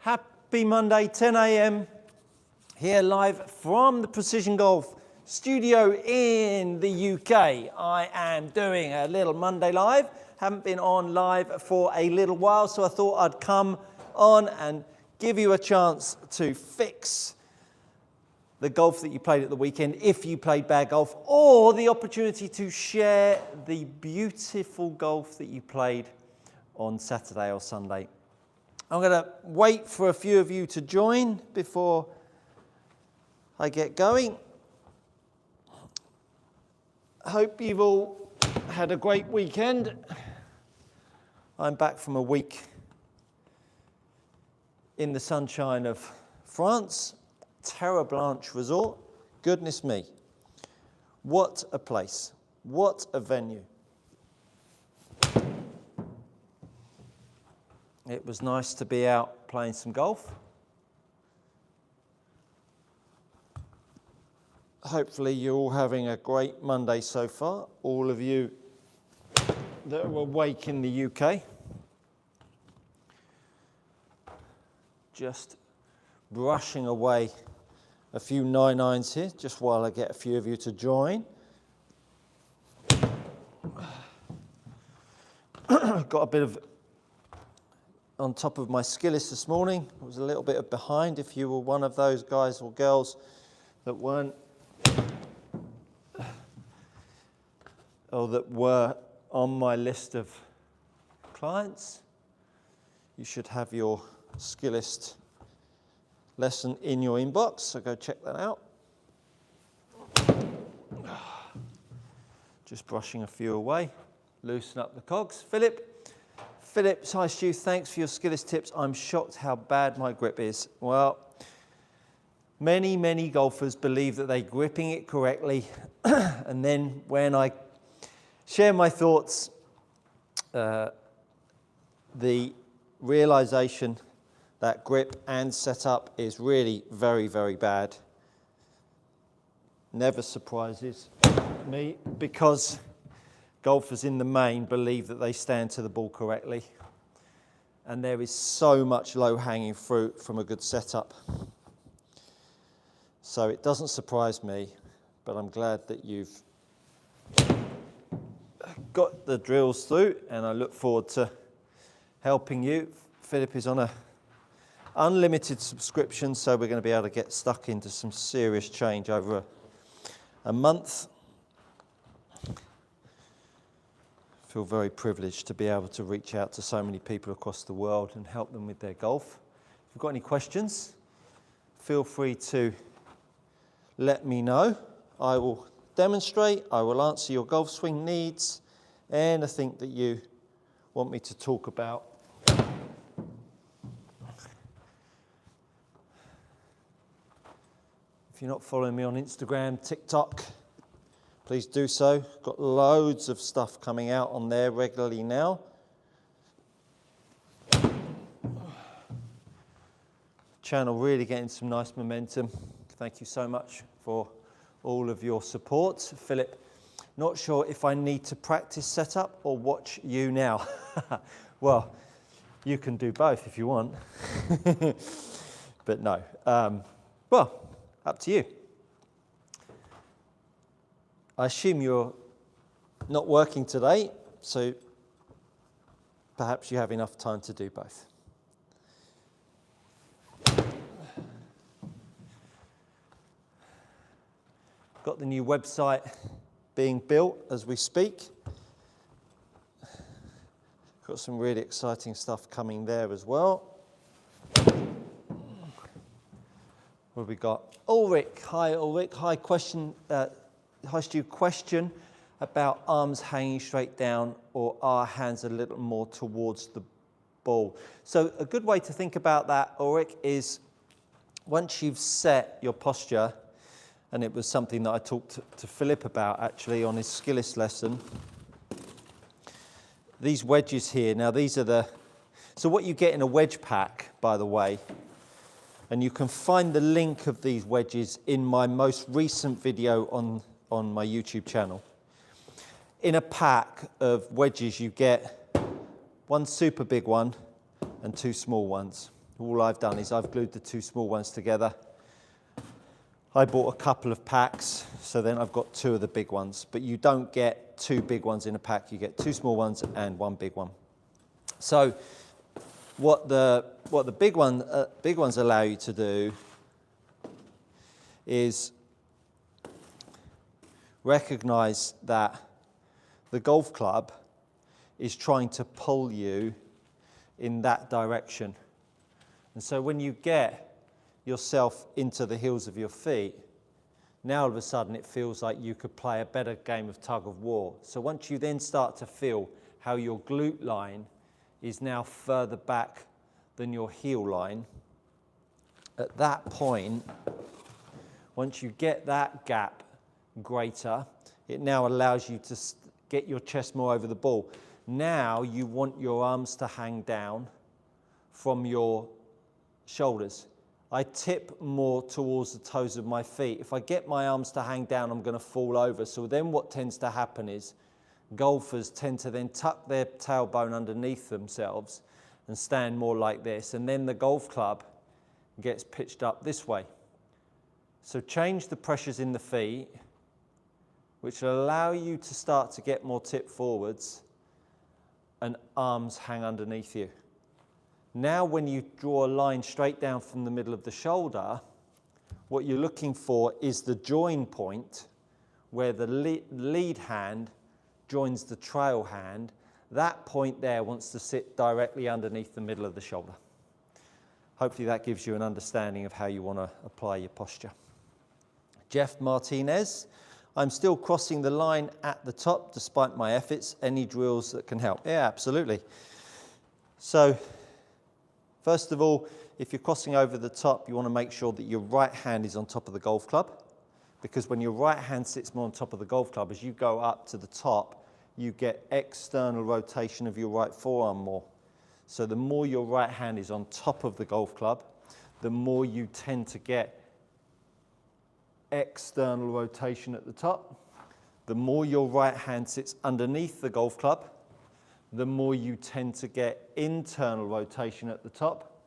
Happy Monday, 10 a.m. here live from the Precision Golf studio in the UK. I am doing a little Monday live. Haven't been on live for a little while, so I thought I'd come on and give you a chance to fix the golf that you played at the weekend, if you played bad golf, or the opportunity to share the beautiful golf that you played on Saturday or Sunday. I'm going to wait for a few of you to join before I get going. I hope you've all had a great weekend. I'm back from a week in the sunshine of France. Terra Blanch resort. Goodness me, what a place, what a venue. It was nice to be out playing some golf. Hopefully you're all having a great Monday so far, all of you that are awake in the UK. Just brushing away a few 9-irons here, just while I get a few of you to join. Got a bit of on top of my skillets this morning. I was a little bit behind. If you were one of those guys or girls that weren't, or that were on my list of clients, you should have your skillist lesson in your inbox, so go check that out. Just brushing a few away, loosen up the cogs. Philip, hi Stu, thanks for your skillist tips. I'm shocked how bad my grip is. Well, many golfers believe that they're gripping it correctly, and then when I share my thoughts, the realization that grip and setup is really very bad never surprises me, because golfers in the main believe that they stand to the ball correctly, and there is so much low-hanging fruit from a good setup. So it doesn't surprise me, but I'm glad that you've got the drills through, and I look forward to helping you. Philip is on a unlimited subscription, so we're going to be able to get stuck into some serious change over a month. I feel very privileged to be able to reach out to so many people across the world and help them with their golf. If you've got any questions, feel free to let me know. I will demonstrate, I will answer your golf swing needs, anything that you want me to talk about. If you're not following me on Instagram, TikTok, please do so. Got loads of stuff coming out on there regularly now. Channel really getting some nice momentum. Thank you so much for all of your support. Philip, not sure if I need to practice setup or watch you now. Well, you can do both if you want. But no. Well, up to you. I assume you're not working today, so perhaps you have enough time to do both. Got the new website being built as we speak. Got some really exciting stuff coming there as well. What have we got? Ulrich, hi Ulrich, hi Stu, question about arms hanging straight down or our hands a little more towards the ball. So a good way to think about that, Ulrich, is once you've set your posture, and it was something that I talked to Philip about actually on his skillist lesson. These wedges here, now these are so what you get in a wedge pack, by the way, and you can find the link of these wedges in my most recent video on my YouTube channel. In a pack of wedges, you get one super big one and two small ones. all I've done is I've glued the two small ones together. I bought a couple of packs, so then I've got two of the big ones. But you don't get two big ones in a pack. You get two small ones and one big one. So what the big ones allow you to do is recognize that the golf club is trying to pull you in that direction. And so when you get yourself into the heels of your feet, now all of a sudden it feels like you could play a better game of tug of war. So once you then start to feel how your glute line is now further back than your heel line, at that point, once you get that gap greater, it now allows you to get your chest more over the ball. Now you want your arms to hang down from your shoulders. I tip more towards the toes of my feet. If I get my arms to hang down, I'm going to fall over. So then what tends to happen is golfers tend to then tuck their tailbone underneath themselves and stand more like this. And then the golf club gets pitched up this way. So change the pressures in the feet, which will allow you to start to get more tip forwards and arms hang underneath you. Now when you draw a line straight down from the middle of the shoulder, what you're looking for is the join point where the lead hand joins the trail hand. That point there wants to sit directly underneath the middle of the shoulder. Hopefully that gives you an understanding of how you want to apply your posture. Jeff Martinez, I'm still crossing the line at the top despite my efforts. Any drills that can help? Yeah, absolutely. So, first of all, if you're crossing over the top, you want to make sure that your right hand is on top of the golf club, because when your right hand sits more on top of the golf club, as you go up to the top, you get external rotation of your right forearm more. So the more your right hand is on top of the golf club, the more you tend to get external rotation at the top. The more your right hand sits underneath the golf club, the more you tend to get internal rotation at the top,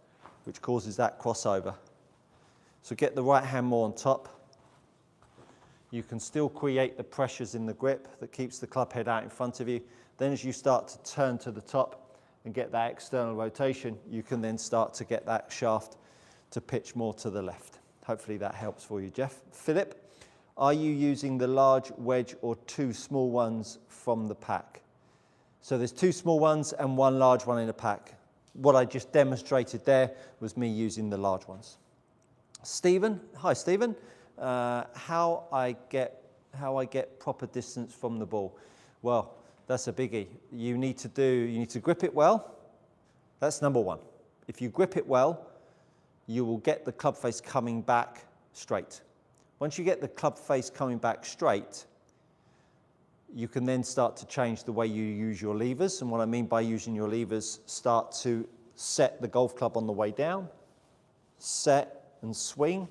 which causes that crossover. So get the right hand more on top. You can still create the pressures in the grip that keeps the club head out in front of you. Then as you start to turn to the top and get that external rotation, you can then start to get that shaft to pitch more to the left. Hopefully that helps for you, Jeff. Philip, are you using the large wedge or two small ones from the pack? So there's two small ones and one large one in a pack. What I just demonstrated there was me using the large ones. Stephen, hi Stephen. How I get proper distance from the ball? Well, that's a biggie. You need to grip it well. That's number one. If you grip it well, you will get the club face coming back straight. Once you get the club face coming back straight, you can then start to change the way you use your levers. And what I mean by using your levers, start to set the golf club on the way down, set and swing.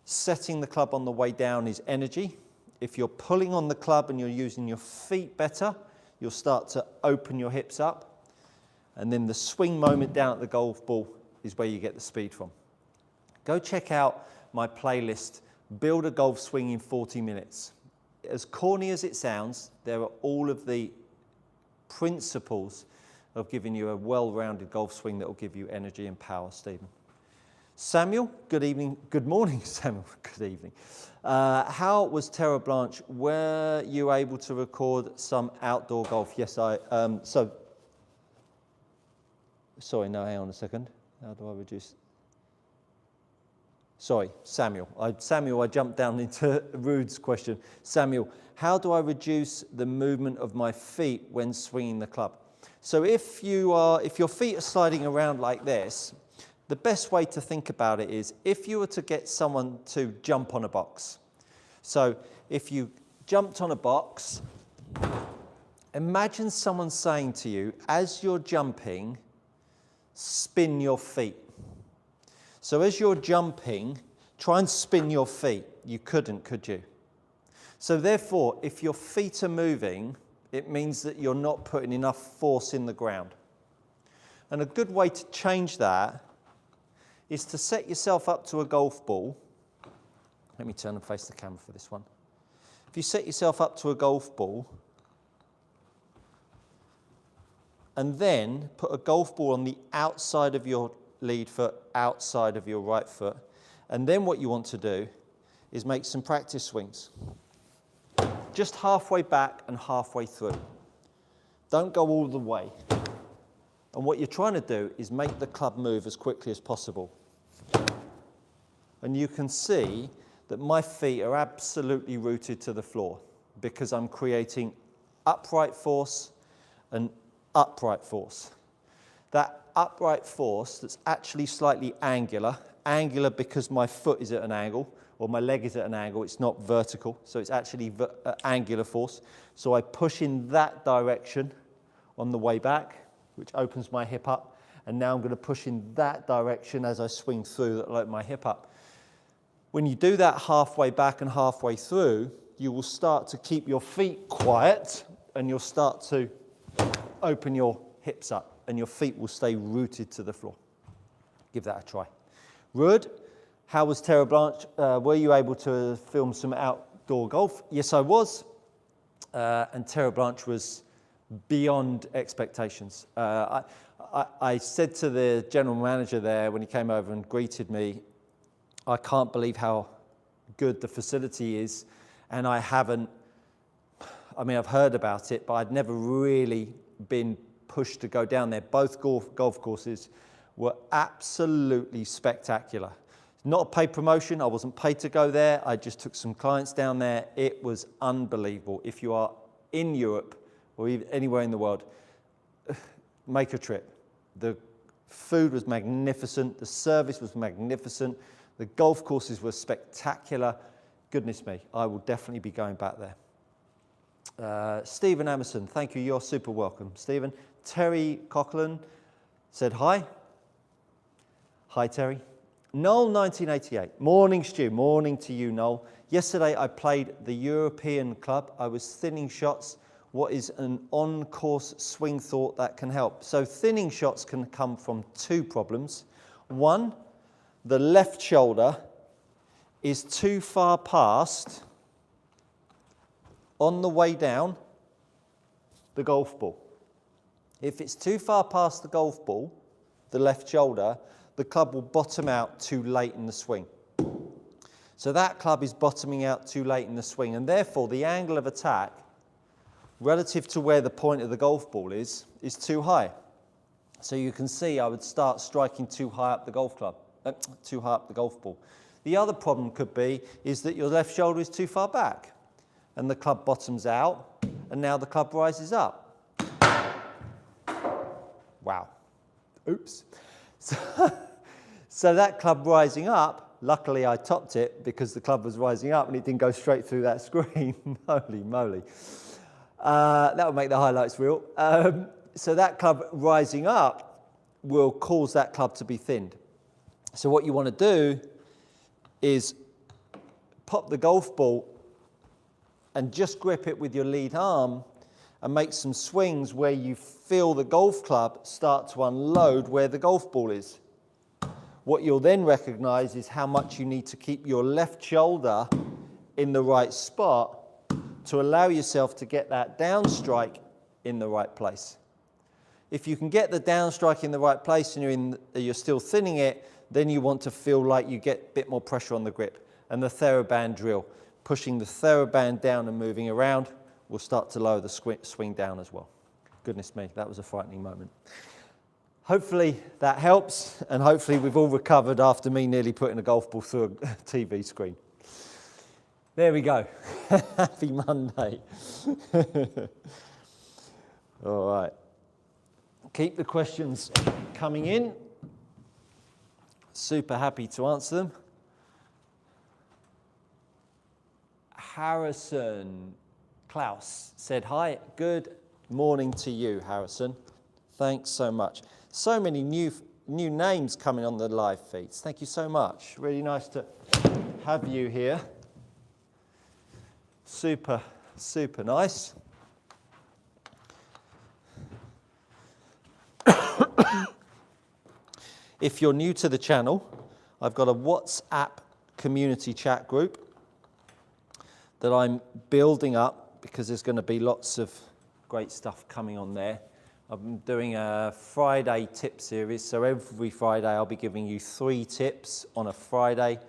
Setting the club on the way down is energy. If you're pulling on the club and you're using your feet better, you'll start to open your hips up. And then the swing moment down at the golf ball is where you get the speed from. Go check out my playlist, Build a Golf Swing in 40 Minutes. As corny as it sounds, there are all of the principles of giving you a well-rounded golf swing that will give you energy and power, Stephen. Samuel, good evening. Good morning, Samuel. Good evening. How was Terra Blanch? Were you able to record some outdoor golf? Yes, sorry, no, hang on a second. How do I reduce? Sorry, Samuel. I jumped down into Rude's question. Samuel, how do I reduce the movement of my feet when swinging the club? So if your feet are sliding around like this, the best way to think about it is if you were to get someone to jump on a box. So if you jumped on a box, imagine someone saying to you, as you're jumping, spin your feet. So as you're jumping, try and spin your feet. You couldn't, could you? So therefore, if your feet are moving, it means that you're not putting enough force in the ground. And a good way to change that is to set yourself up to a golf ball. Let me turn and face the camera for this one. If you set yourself up to a golf ball and then put a golf ball on the outside of your lead foot, outside of your right foot, and then what you want to do is make some practice swings. Just halfway back and halfway through. Don't go all the way. And what you're trying to do is make the club move as quickly as possible. And you can see that my feet are absolutely rooted to the floor because I'm creating upright force and upright force. That upright force that's actually slightly angular because my foot is at an angle, or my leg is at an angle, it's not vertical, so it's actually angular force. So I push in that direction on the way back, which opens my hip up, and now I'm going to push in that direction as I swing through that open my hip up. When you do that halfway back and halfway through, you will start to keep your feet quiet, and you'll start to open your hips up, and your feet will stay rooted to the floor. Give that a try. Ruud, how was Terra Blanch? Were you able to film some outdoor golf? Yes, I was. And Terra Blanch was beyond expectations. I said to the general manager there when he came over and greeted me, I can't believe how good the facility is. And I've heard about it, but I'd never really been pushed to go down there. Both golf courses were absolutely spectacular. Not a paid promotion, I wasn't paid to go there, I just took some clients down there. It was unbelievable. If you are in Europe or even anywhere in the world, make a trip. The food was magnificent, the service was magnificent, the golf courses were spectacular. Goodness me, I will definitely be going back there. Stephen Emerson, thank you, you're super welcome. Stephen. Terry Coughlin said hi. Hi, Terry. Noel, 1988. Morning, Stu. Morning to you, Noel. Yesterday, I played the European club. I was thinning shots. What is an on-course swing thought that can help? So thinning shots can come from two problems. One, the left shoulder is too far past on the way down the golf ball. If it's too far past the golf ball, the left shoulder, the club will bottom out too late in the swing. So that club is bottoming out too late in the swing, and therefore the angle of attack relative to where the point of the golf ball is too high. So you can see I would start striking too high up the golf ball. The other problem could be is that your left shoulder is too far back, and the club bottoms out, and now the club rises up. Wow. Oops. So that club rising up, luckily I topped it because the club was rising up and it didn't go straight through that screen. Holy moly. That would make the highlights real. So that club rising up will cause that club to be thinned. So what you want to do is pop the golf ball and just grip it with your lead arm and make some swings where you feel the golf club start to unload where the golf ball is. What you'll then recognize is how much you need to keep your left shoulder in the right spot to allow yourself to get that down strike in the right place. If you can get the down strike in the right place and you're still thinning it, then you want to feel like you get a bit more pressure on the grip. And the TheraBand drill, pushing the TheraBand down and moving around, will start to lower the swing down as well. Goodness me, that was a frightening moment. Hopefully that helps, and hopefully we've all recovered after me nearly putting a golf ball through a TV screen. There we go. Happy Monday. All right. Keep the questions coming in. Super happy to answer them. Harrison Klaus said, hi, good morning to you, Harrison. Thanks so much. So many new names coming on the live feeds. Thank you so much. Really nice to have you here. Super, super nice. If you're new to the channel, I've got a WhatsApp community chat group that I'm building up because there's going to be lots of great stuff coming on there. I'm doing a Friday tip series, so every Friday I'll be giving you 3 tips on a Friday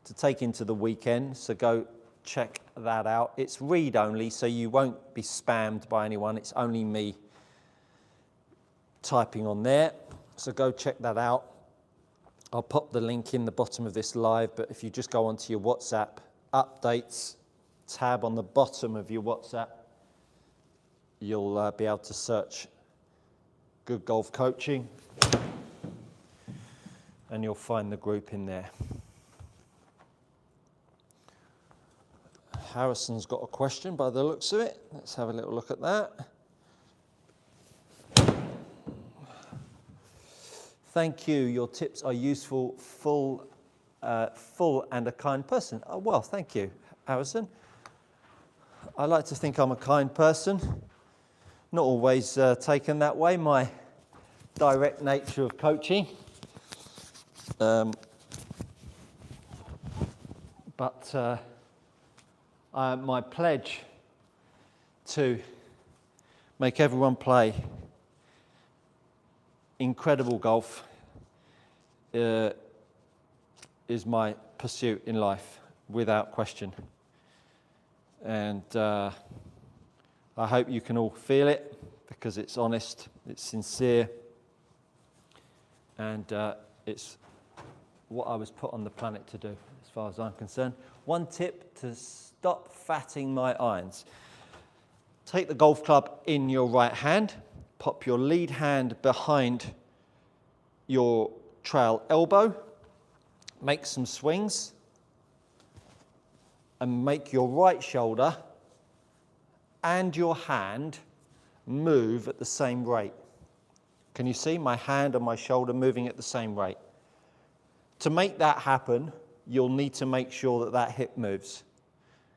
to take into the weekend, so go check that out. It's read only, so you won't be spammed by anyone. It's only me typing on there, so go check that out. I'll pop the link in the bottom of this live, but if you just go onto your WhatsApp updates tab on the bottom of your WhatsApp, you'll be able to search Good Golf Coaching and you'll find the group in there. Harrison's got a question by the looks of it. Let's have a little look at that. Thank you. Your tips are useful, full and a kind person. Oh, well, thank you, Harrison. I like to think I'm a kind person. Not always taken that way, my direct nature of coaching. But my pledge to make everyone play incredible golf is my pursuit in life, without question. And I hope you can all feel it, because it's honest, it's sincere, and it's what I was put on the planet to do, as far as I'm concerned. One tip to stop fatting my irons. Take the golf club in your right hand, pop your lead hand behind your trail elbow, make some swings, and make your right shoulder and your hand move at the same rate. Can you see my hand and my shoulder moving at the same rate? To make that happen, you'll need to make sure that that hip moves.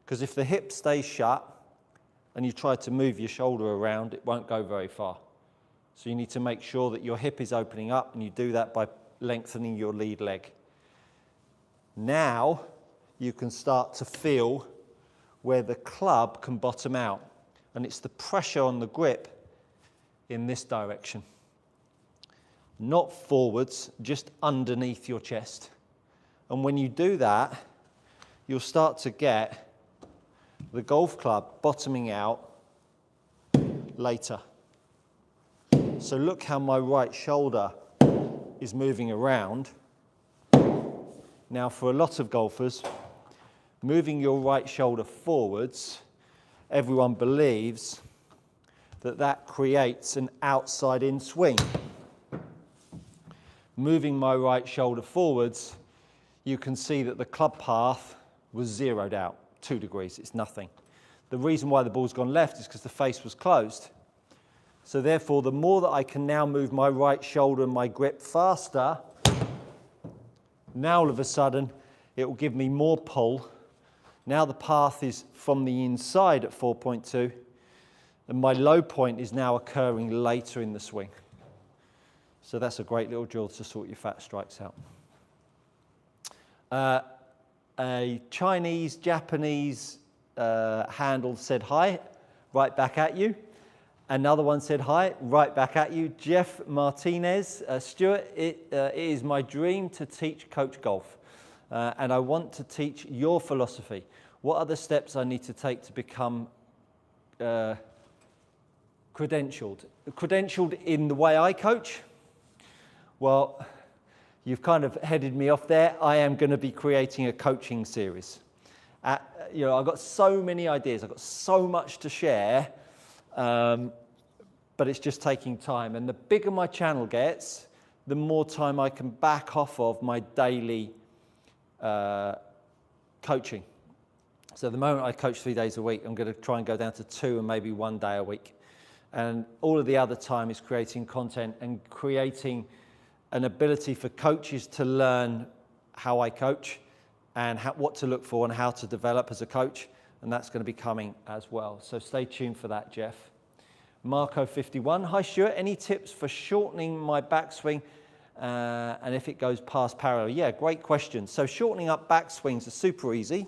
Because if the hip stays shut and you try to move your shoulder around, it won't go very far. So you need to make sure that your hip is opening up, and you do that by lengthening your lead leg. Now you can start to feel where the club can bottom out, and it's the pressure on the grip in this direction. Not forwards, just underneath your chest. And when you do that, you'll start to get the golf club bottoming out later. So look how my right shoulder is moving around. Now, for a lot of golfers, moving your right shoulder forwards, everyone believes that that creates an outside-in swing. Moving my right shoulder forwards, you can see that the club path was zeroed out, 2 degrees, it's nothing. The reason why the ball's gone left is because the face was closed. So therefore, the more that I can now move my right shoulder and my grip faster, now all of a sudden, it will give me more pull. Now the path is from the inside at 4.2, and my low point is now occurring later in the swing. So that's a great little drill to sort your fat strikes out. A Chinese, Japanese handle said hi, right back at you. Another one said hi, right back at you. Jeff Martinez, Stuart, it is my dream to teach coach golf, and I want to teach your philosophy. What are the steps I need to take to become credentialed? Credentialed in the way I coach? Well, you've kind of headed me off there. I am going to be creating a coaching series. I've got so many ideas. I've got so much to share. But it's just taking time. And the bigger my channel gets, the more time I can back off of my daily coaching. So at the moment I coach 3 days a week. I'm going to try and go down to 2 and maybe 1 day a week. And all of the other time is creating content and creating an ability for coaches to learn how I coach and what to look for and how to develop as a coach. And that's going to be coming as well. So stay tuned for that, Jeff. Marco51, hi Stuart, any tips for shortening my backswing and if it goes past parallel. Yeah, great question. So shortening up backswings is super easy.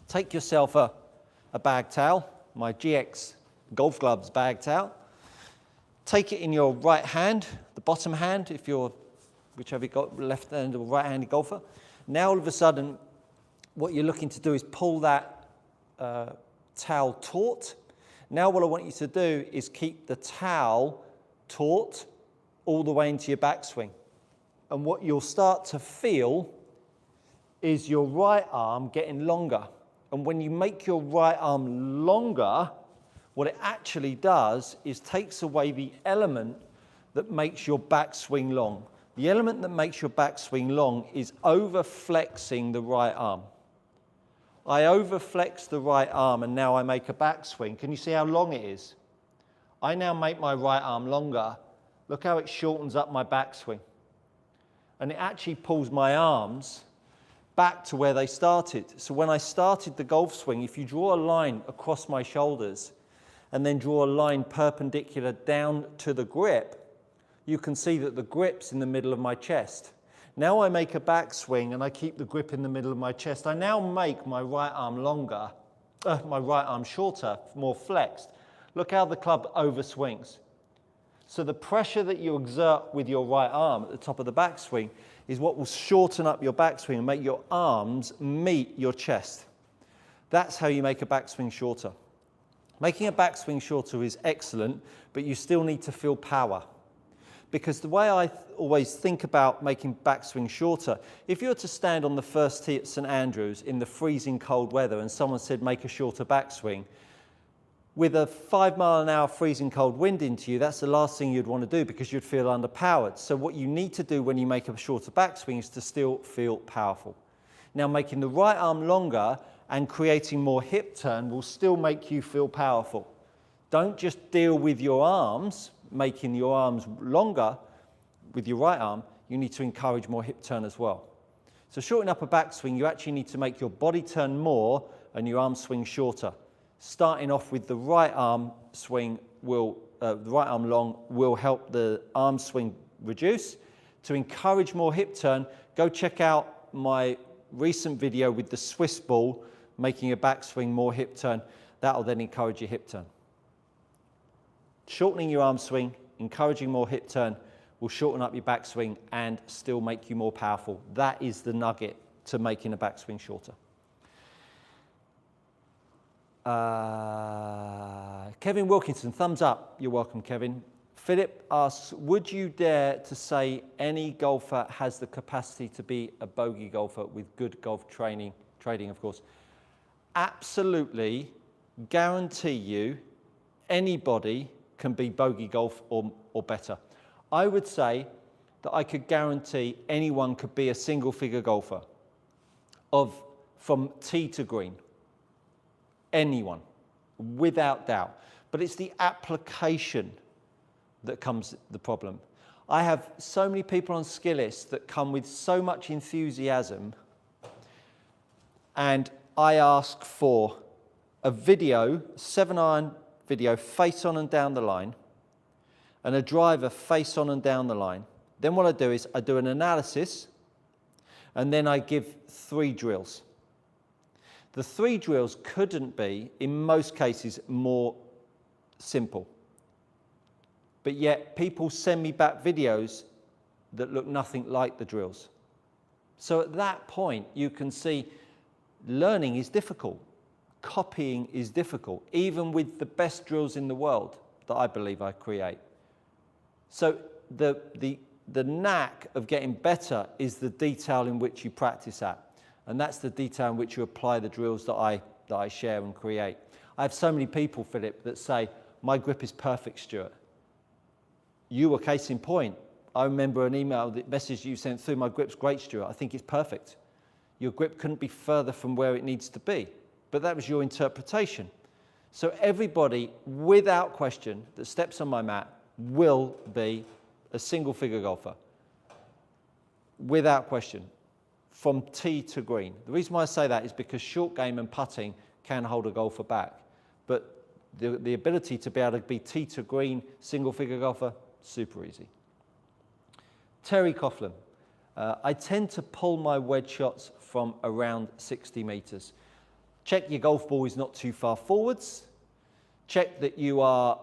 Take yourself a bag towel, my GX golf gloves bag towel. Take it in your right hand, the bottom hand, if you're whichever you've got, left-handed or right-handed golfer. Now all of a sudden, what you're looking to do is pull that towel taut. Now what I want you to do is keep the towel taut all the way into your backswing. And what you'll start to feel is your right arm getting longer. And when you make your right arm longer, what it actually does is takes away the element that makes your backswing long. The element that makes your backswing long is over-flexing the right arm. I over-flex the right arm and now I make a backswing. Can you see how long it is? I now make my right arm longer. Look how it shortens up my backswing. And it actually pulls my arms back to where they started. So when I started the golf swing, if you draw a line across my shoulders and then draw a line perpendicular down to the grip, you can see that the grip's in the middle of my chest. Now I make a backswing and I keep the grip in the middle of my chest. I now make my right arm longer, my right arm shorter, more flexed. Look how the club overswings. So the pressure that you exert with your right arm at the top of the backswing is what will shorten up your backswing and make your arms meet your chest. That's how you make a backswing shorter. Making a backswing shorter is excellent, but you still need to feel power. Because the way I always think about making backswing shorter, if you were to stand on the first tee at St Andrews in the freezing cold weather and someone said make a shorter backswing, with a 5 mile an hour freezing cold wind into you, that's the last thing you'd want to do because you'd feel underpowered. So what you need to do when you make a shorter backswing is to still feel powerful. Now making the right arm longer and creating more hip turn will still make you feel powerful. Don't just deal with your arms, making your arms longer with your right arm, you need to encourage more hip turn as well. So shorten up a backswing, you actually need to make your body turn more and your arm swing shorter. Starting off with the right arm swing will, the right arm long will help the arm swing reduce. To encourage more hip turn, go check out my recent video with the Swiss ball, making a backswing more hip turn. That'll then encourage your hip turn. Shortening your arm swing, encouraging more hip turn will shorten up your backswing and still make you more powerful. That is the nugget to making a backswing shorter. Kevin Wilkinson, thumbs up. You're welcome, Kevin. Philip asks, would you dare to say any golfer has the capacity to be a bogey golfer with good golf trading, of course? Absolutely guarantee you anybody can be bogey golf or better. I would say that I could guarantee anyone could be a single figure golfer from tee to green. Anyone, without doubt. But it's the application that comes the problem. I have so many people on Skillist that come with so much enthusiasm, and I ask for a video, 7-iron video, face on and down the line, and a driver face on and down the line. Then what I do is I do an analysis, and then I give 3 drills. The 3 drills couldn't be, in most cases, more simple. But yet people send me back videos that look nothing like the drills. So at that point, you can see learning is difficult. Copying is difficult, even with the best drills in the world that I believe I create. So the knack of getting better is the detail in which you practice at. And that's the detail in which you apply the drills that I share and create. I have so many people, Philip, that say, my grip is perfect, Stuart. You were case in point. I remember an email, the message you sent through, my grip's great, Stuart. I think it's perfect. Your grip couldn't be further from where it needs to be. But that was your interpretation. So everybody, without question, that steps on my mat will be a single figure golfer. Without question. From tee to green. The reason why I say that is because short game and putting can hold a golfer back. But the ability to be able to be tee to green, single figure golfer, super easy. Terry Coughlin. I tend to pull my wedge shots from around 60 metres. Check your golf ball is not too far forwards. Check that your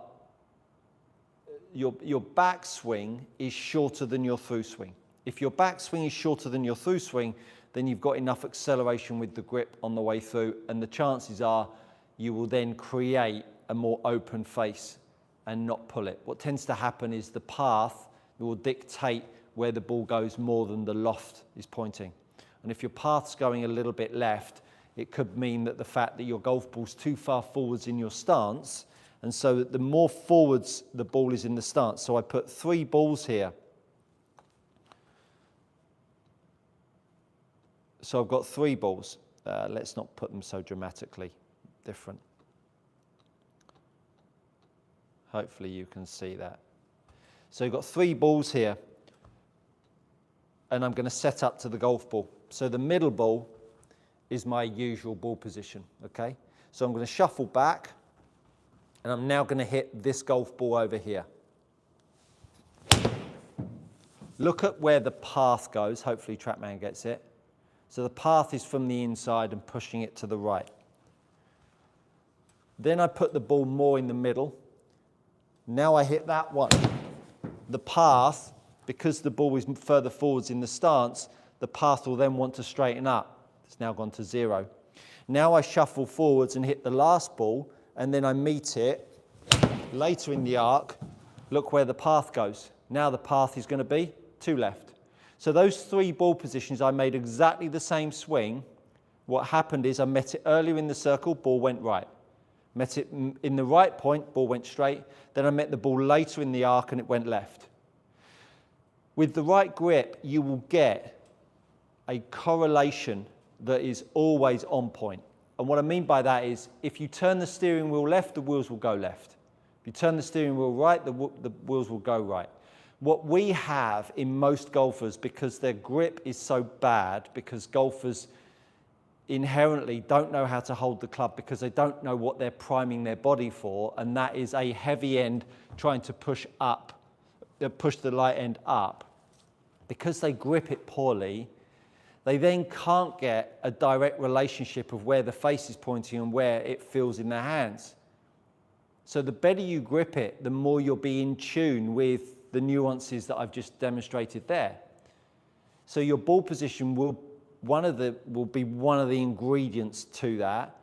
backswing is shorter than your through swing. If your backswing is shorter than your through swing, then you've got enough acceleration with the grip on the way through, and the chances are you will then create a more open face and not pull it. What tends to happen is the path will dictate where the ball goes more than the loft is pointing. And if your path's going a little bit left, it could mean that the fact that your golf ball's too far forwards in your stance, and so that the more forwards the ball is in the stance. So I put 3 balls here. So I've got 3 balls. Let's not put them so dramatically different. Hopefully you can see that. So you've got 3 balls here, and I'm going to set up to the golf ball. So the middle ball is my usual ball position, okay? So I'm going to shuffle back, and I'm now going to hit this golf ball over here. Look at where the path goes. Hopefully TrackMan gets it. So the path is from the inside and pushing it to the right. Then I put the ball more in the middle. Now I hit that one. The path, because the ball is further forwards in the stance, the path will then want to straighten up. It's now gone to 0. Now I shuffle forwards and hit the last ball, and then I meet it later in the arc. Look where the path goes. Now the path is going to be to left. So those 3 ball positions, I made exactly the same swing. What happened is I met it earlier in the circle, ball went right. Met it in the right point, ball went straight. Then I met the ball later in the arc and it went left. With the right grip, you will get a correlation that is always on point. And what I mean by that is, if you turn the steering wheel left, the wheels will go left. If you turn the steering wheel right, the wheels will go right. What we have in most golfers, because their grip is so bad, because golfers inherently don't know how to hold the club because they don't know what they're priming their body for, and that is a heavy end trying to push the light end up. Because they grip it poorly, they then can't get a direct relationship of where the face is pointing and where it feels in their hands. So the better you grip it, the more you'll be in tune with the nuances that I've just demonstrated there. So your ball position will be one of the ingredients to that.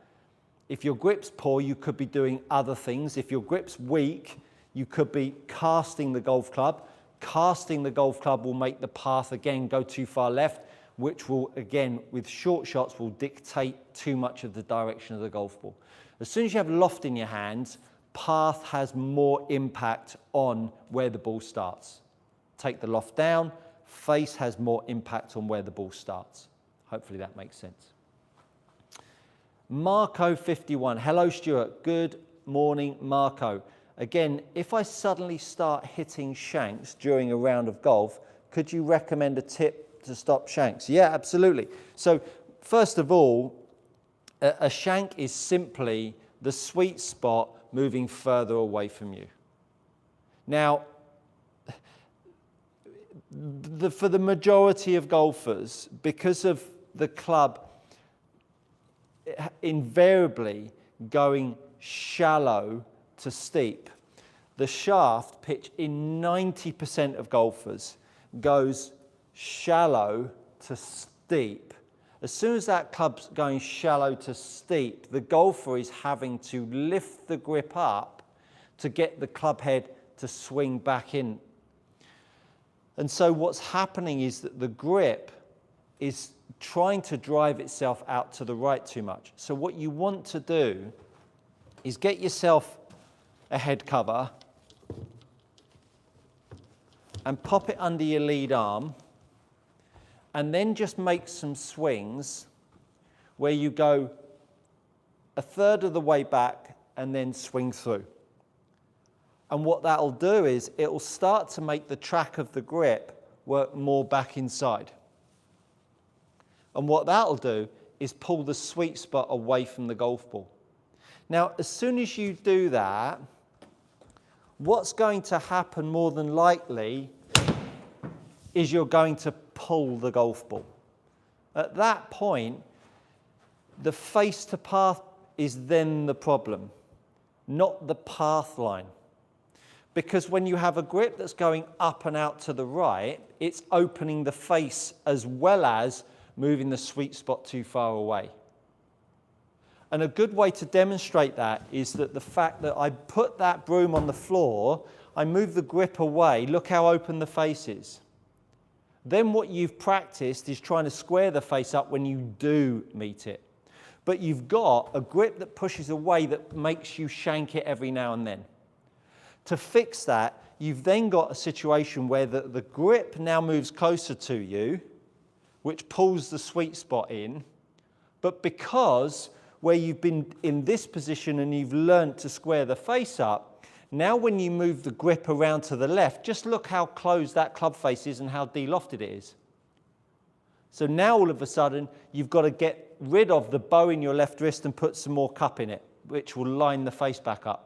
If your grip's poor, you could be doing other things. If your grip's weak, you could be casting the golf club. Casting the golf club will make the path again go too far left, which will, again, with short shots, will dictate too much of the direction of the golf ball. As soon as you have loft in your hands, path has more impact on where the ball starts. Take the loft down, face has more impact on where the ball starts. Hopefully that makes sense. Marco 51. Hello, Stuart. Good morning, Marco. Again, if I suddenly start hitting shanks during a round of golf, could you recommend a tip to stop shanks? Yeah, absolutely. So first of all, a shank is simply the sweet spot moving further away from you. Now, for the majority of golfers, because of the club invariably going shallow to steep, the shaft pitch in 90% of golfers goes shallow to steep. As soon as that club's going shallow to steep, the golfer is having to lift the grip up to get the club head to swing back in. And so what's happening is that the grip is trying to drive itself out to the right too much. So what you want to do is get yourself a head cover and pop it under your lead arm, and then just make some swings where you go a third of the way back and then swing through. And what that'll do is it'll start to make the track of the grip work more back inside. And what that'll do is pull the sweet spot away from the golf ball. Now, as soon as you do that, what's going to happen more than likely is you're going to pull the golf ball. At that point, the face to path is then the problem, not the path line. Because when you have a grip that's going up and out to the right, it's opening the face as well as moving the sweet spot too far away. And a good way to demonstrate that is that the fact that I put that broom on the floor, I move the grip away, look how open the face is. Then what you've practiced is trying to square the face up when you do meet it. But you've got a grip that pushes away that makes you shank it every now and then. To fix that, you've then got a situation where the grip now moves closer to you, which pulls the sweet spot in. But because where you've been in this position and you've learned to square the face up, now when you move the grip around to the left, just look how close that club face is and how de-lofted it is. So now all of a sudden, you've got to get rid of the bow in your left wrist and put some more cup in it, which will line the face back up.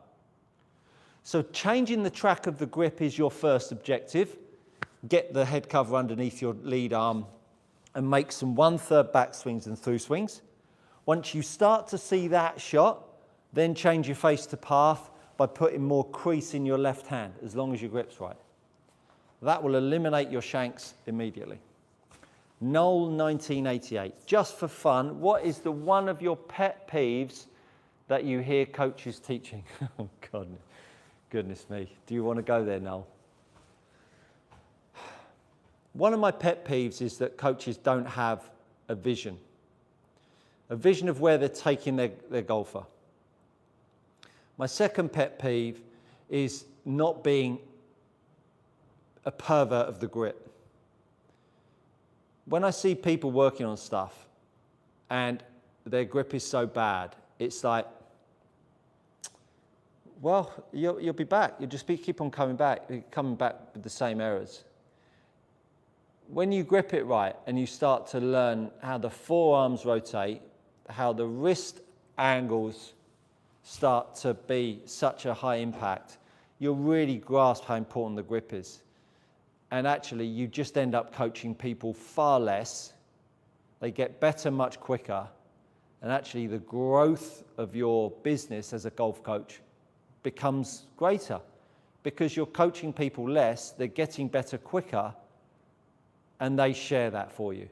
So changing the track of the grip is your first objective. Get the head cover underneath your lead arm and make some 1/3 backswings and through swings. Once you start to see that shot, then change your face to path by putting more crease in your left hand, as long as your grip's right. That will eliminate your shanks immediately. Noel 1988, just for fun, what is the one of your pet peeves that you hear coaches teaching? Oh, God, goodness me. Do you want to go there, Noel? One of my pet peeves is that coaches don't have a vision of where they're taking their golfer. My second pet peeve is not being a pervert of the grip. When I see people working on stuff and their grip is so bad, it's like, well, you'll be back. You'll just keep on coming back with the same errors. When you grip it right and you start to learn how the forearms rotate, how the wrist angles start to be such a high impact, you'll really grasp how important the grip is. And actually, you just end up coaching people far less. They get better much quicker. And actually, the growth of your business as a golf coach becomes greater because you're coaching people less, they're getting better quicker, and they share that for you.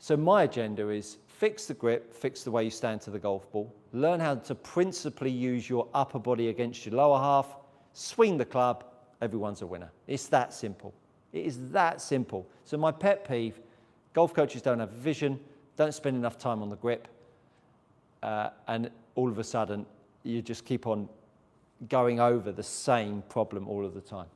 So my agenda is fix the grip, fix the way you stand to the golf ball, learn how to principally use your upper body against your lower half, swing the club, everyone's a winner. It's that simple. It is that simple. So my pet peeve, golf coaches don't have a vision, don't spend enough time on the grip, and all of a sudden you just keep on going over the same problem all of the time.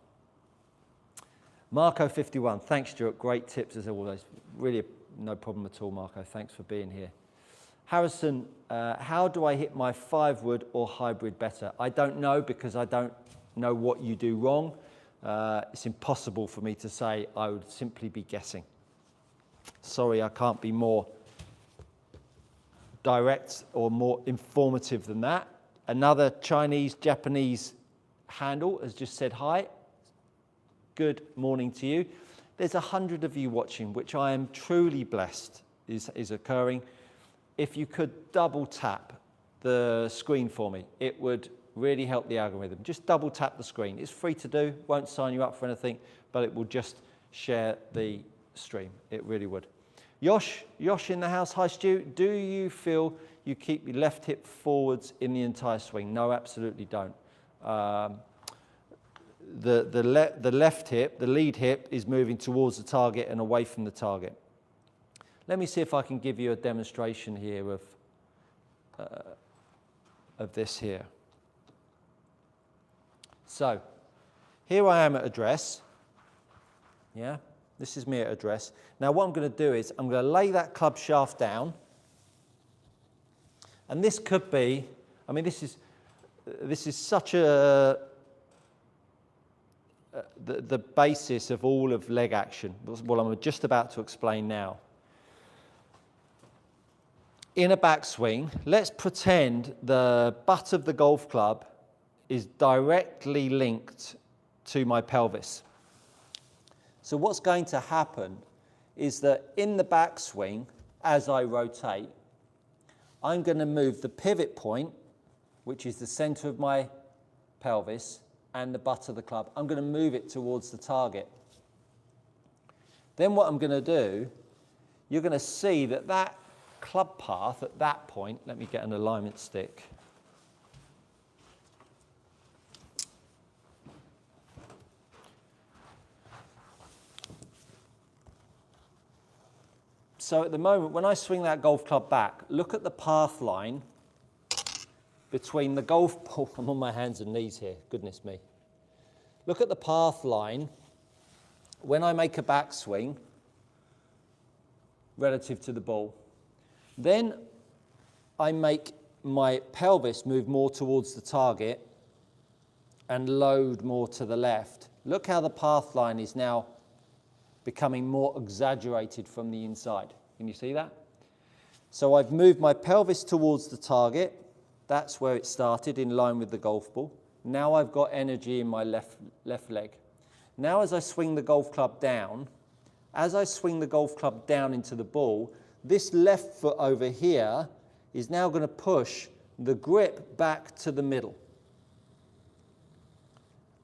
Marco 51, thanks Stuart, great tips as always. Really no problem at all, Marco, thanks for being here. Harrison, how do I hit my 5-wood or hybrid better? I don't know because I don't know what you do wrong. It's impossible for me to say. I would simply be guessing. Sorry, I can't be more direct or more informative than that. Another Chinese, Japanese handle has just said hi. Good morning to you. There's 100 of you watching, which I am truly blessed is occurring. If you could double tap the screen for me, it would really help the algorithm. Just double tap the screen. It's free to do, won't sign you up for anything, but it will just share the stream. It really would. Yosh in the house. Hi, Stu. Do you feel you keep your left hip forwards in the entire swing? No, absolutely don't. The left hip, the lead hip, is moving towards the target and away from the target. Let me see if I can give you a demonstration here of this here. So, here I am at address. Yeah, this is me at address. Now what I'm going to do is I'm going to lay that club shaft down. And this could be, I mean, this is such a the basis of all of leg action, what I'm just about to explain now. In a backswing, let's pretend the butt of the golf club is directly linked to my pelvis. So what's going to happen is that in the backswing, as I rotate, I'm going to move the pivot point, which is the center of my pelvis, and the butt of the club. I'm going to move it towards the target. Then what I'm going to do, you're going to see that that club path at that point, let me get an alignment stick. So at the moment, when I swing that golf club back, look at the path line between the golf ball. I'm on my hands and knees here, goodness me. Look at the path line when I make a backswing relative to the ball. Then I make my pelvis move more towards the target and load more to the left. Look how the path line is now becoming more exaggerated from the inside. Can you see that? So I've moved my pelvis towards the target. That's where it started, in line with the golf ball. Now I've got energy in my left leg. Now as I swing the golf club down, into the ball, this left foot over here is now going to push the grip back to the middle.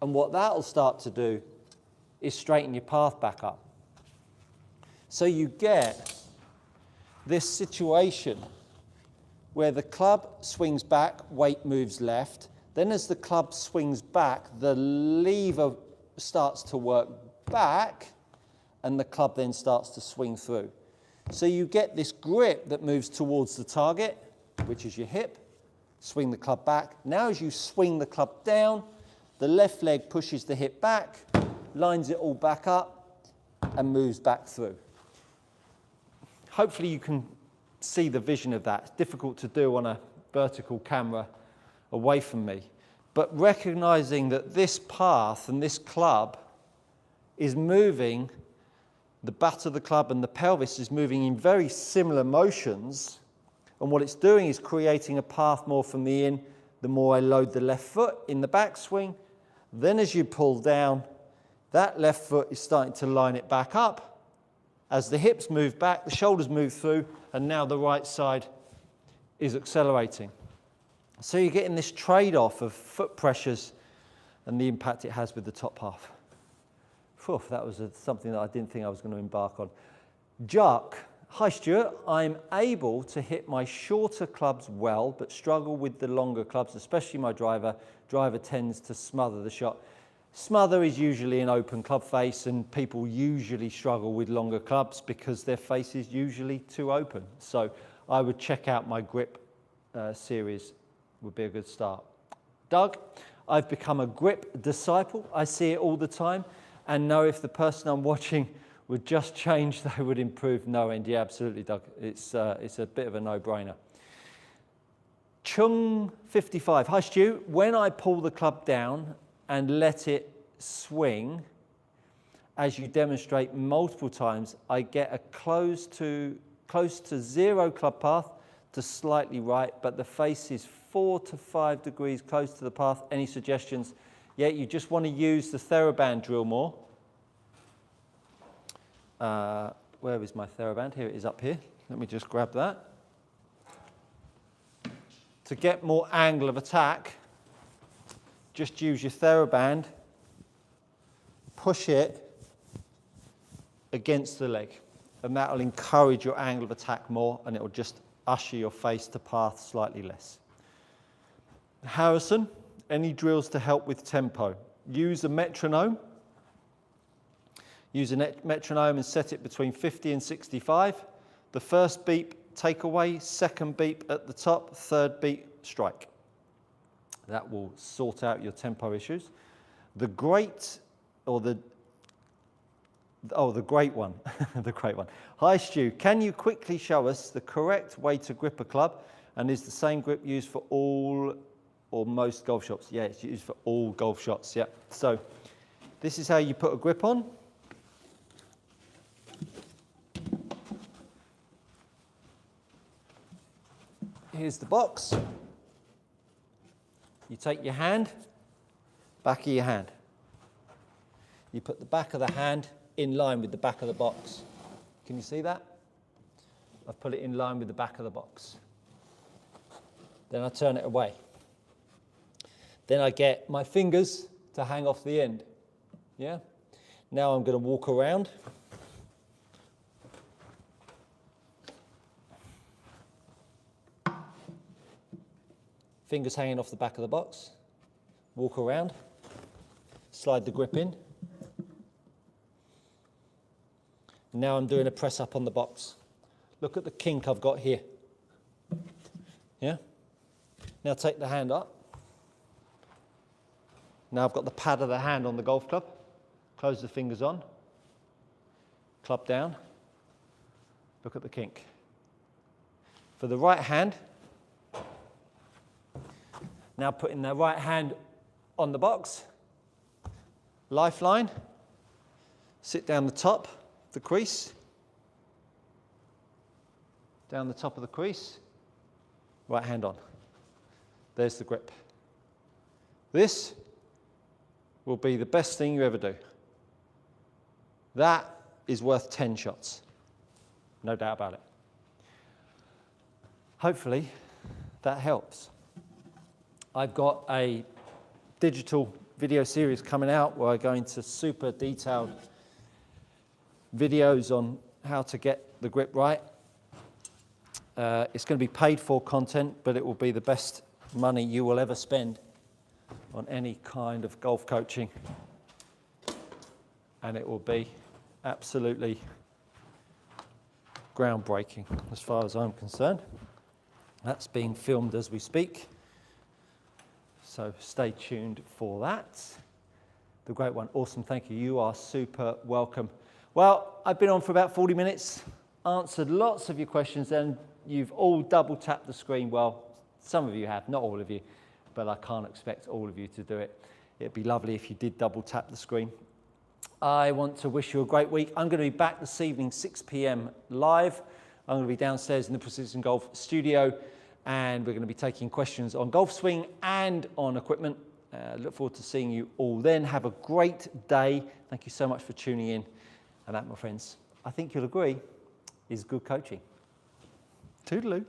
And what that'll start to do is straighten your path back up. So you get this situation where the club swings back, weight moves left. Then as the club swings back, the lever starts to work back, and the club then starts to swing through. So you get this grip that moves towards the target, which is your hip. Swing the club back. Now as you swing the club down, the left leg pushes the hip back, lines it all back up, and moves back through. Hopefully you can see the vision of that. It's difficult to do on a vertical camera away from me. But recognizing that this path and this club is moving, the butt of the club and the pelvis is moving in very similar motions, and what it's doing is creating a path more from the in. The more I load the left foot in the backswing, then as you pull down, that left foot is starting to line it back up. As the hips move back, the shoulders move through, and now the right side is accelerating. So you're getting this trade-off of foot pressures and the impact it has with the top half. Phew, that was something that I didn't think I was going to embark on. Jack, hi Stuart, I'm able to hit my shorter clubs well, but struggle with the longer clubs, especially my driver. Driver tends to smother the shot. Smother is usually an open club face, and people usually struggle with longer clubs because their face is usually too open. So I would check out my grip series, would be a good start. Doug, I've become a grip disciple. I see it all the time and know if the person I'm watching would just change, they would improve no end. Yeah, absolutely, Doug. It's a bit of a no-brainer. Chung55, hi Stu. When I pull the club down and let it swing, as you demonstrate multiple times, I get a close to zero club path to slightly right, but the face is 4 to 5 degrees close to the path. Any suggestions? Yeah, you just want to use the TheraBand drill more. Where is my TheraBand? Here it is, up here. Let me just grab that. To get more angle of attack, just use your TheraBand, push it against the leg, and that will encourage your angle of attack more, and it will just usher your face to path slightly less. Harrison, any drills to help with tempo? Use a metronome. Use a metronome and set it between 50 and 65. The first beep, take away. Second beep at the top. Third beep, strike. That will sort out your tempo issues. The great one. The great one. Hi Stu, can you quickly show us the correct way to grip a club, and is the same grip used for all or most golf shots? Yeah, it's used for all golf shots, yeah. So this is how you put a grip on. Here's the box. You take your hand, back of your hand. You put the back of the hand in line with the back of the box. Can you see that? I've put it in line with the back of the box. Then I turn it away. Then I get my fingers to hang off the end. Yeah? Now I'm going to walk around. Fingers hanging off the back of the box. Walk around. Slide the grip in. Now I'm doing a press up on the box. Look at the kink I've got here. Yeah? Now take the hand up. Now I've got the pad of the hand on the golf club. Close the fingers on. Club down. Look at the kink. For the right hand, now putting the right hand on the box. Lifeline. Sit down the top of the crease. Down the top of the crease. Right hand on. There's the grip. This will be the best thing you ever do. That is worth 10 shots. No doubt about it. Hopefully that helps. I've got a digital video series coming out where I go into super detailed videos on how to get the grip right. It's going to be paid for content, but it will be the best money you will ever spend on any kind of golf coaching. And it will be absolutely groundbreaking as far as I'm concerned. That's being filmed as we speak. So stay tuned for that. The great one, awesome, thank you. You are super welcome. Well, I've been on for about 40 minutes, answered lots of your questions, and you've all double tapped the screen. Well, some of you have, not all of you, but I can't expect all of you to do it. It'd be lovely if you did double tap the screen. I want to wish you a great week. I'm going to be back this evening, 6 p.m. live. I'm going to be downstairs in the Precision Golf studio, and we're going to be taking questions on golf swing and on equipment. Look forward to seeing you all then. Have a great day. Thank you so much for tuning in. And that, my friends, I think you'll agree, is good coaching. Toodaloo.